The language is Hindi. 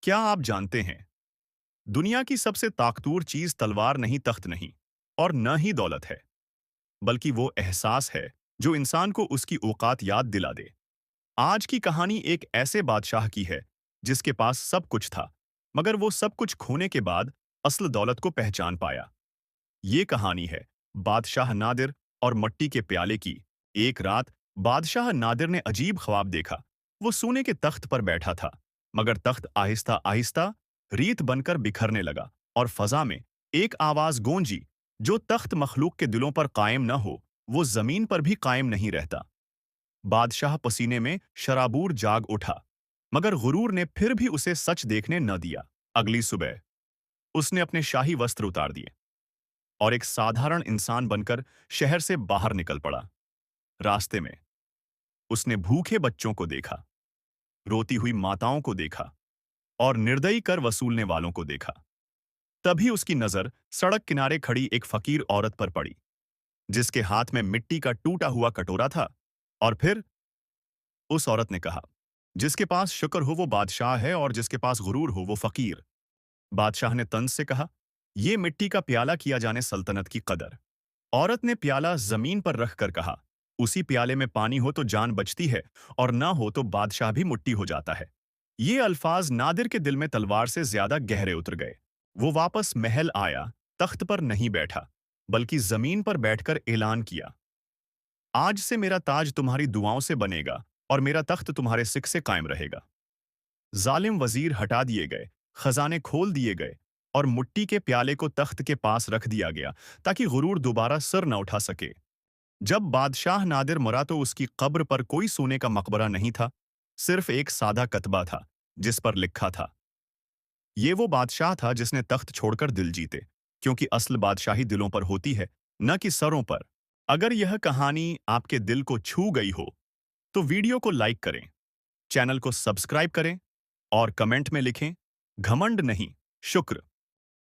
क्या आप जानते हैं, दुनिया की सबसे ताकतवर चीज तलवार नहीं, तख्त नहीं, और न ही दौलत है, बल्कि वो एहसास है जो इंसान को उसकी औकात याद दिला दे। आज की कहानी एक ऐसे बादशाह की है जिसके पास सब कुछ था, मगर वो सब कुछ खोने के बाद असल दौलत को पहचान पाया। ये कहानी है बादशाह नादिर और मट्टी के प्याले की। एक रात बादशाह नादिर ने अजीब ख्वाब देखा। वो सोने के तख्त पर बैठा था, मगर तख्त आहिस्ता आहिस्ता रीत बनकर बिखरने लगा और फजा में एक आवाज गूंजी, जो तख्त मखलूक के दिलों पर कायम न हो, वो जमीन पर भी कायम नहीं रहता। बादशाह पसीने में शराबूर जाग उठा, मगर गुरूर ने फिर भी उसे सच देखने न दिया। अगली सुबह उसने अपने शाही वस्त्र उतार दिए और एक साधारण इंसान बनकर शहर से बाहर निकल पड़ा। रास्ते में उसने भूखे बच्चों को देखा, रोती हुई माताओं को देखा और निर्दयी कर वसूलने वालों को देखा। तभी उसकी नजर सड़क किनारे खड़ी एक फकीर औरत पर पड़ी, जिसके हाथ में मिट्टी का टूटा हुआ कटोरा था। और फिर उस औरत ने कहा, जिसके पास शुक्र हो वो बादशाह है और जिसके पास गुरूर हो वो फकीर। बादशाह ने तंज से कहा, यह मिट्टी का प्याला किया जाने सल्तनत की कदर। औरत ने प्याला जमीन पर रख कर कहा, उसी प्याले में पानी हो तो जान बचती है, और ना हो तो बादशाह भी मुट्ठी हो जाता है। ये अल्फाज नादिर के दिल में तलवार से ज्यादा गहरे उतर गए। वो वापस महल आया, तख्त पर नहीं बैठा, बल्कि जमीन पर बैठकर ऐलान किया, आज से मेरा ताज तुम्हारी दुआओं से बनेगा और मेरा तख्त तुम्हारे सिक से कायम रहेगा। जालिम वजीर हटा दिए गए, खजाने खोल दिए गए और मुट्ठी के प्याले को तख्त के पास रख दिया गया, ताकि गुरूर दोबारा सर न उठा सके। जब बादशाह नादिर मरा तो उसकी कब्र पर कोई सोने का मकबरा नहीं था, सिर्फ एक सादा कतबा था जिस पर लिखा था, ये वो बादशाह था जिसने तख्त छोड़कर दिल जीते, क्योंकि असल बादशाही दिलों पर होती है, न कि सरों पर। अगर यह कहानी आपके दिल को छू गई हो तो वीडियो को लाइक करें, चैनल को सब्सक्राइब करें और कमेंट में लिखें, घमंड नहीं, शुक्र।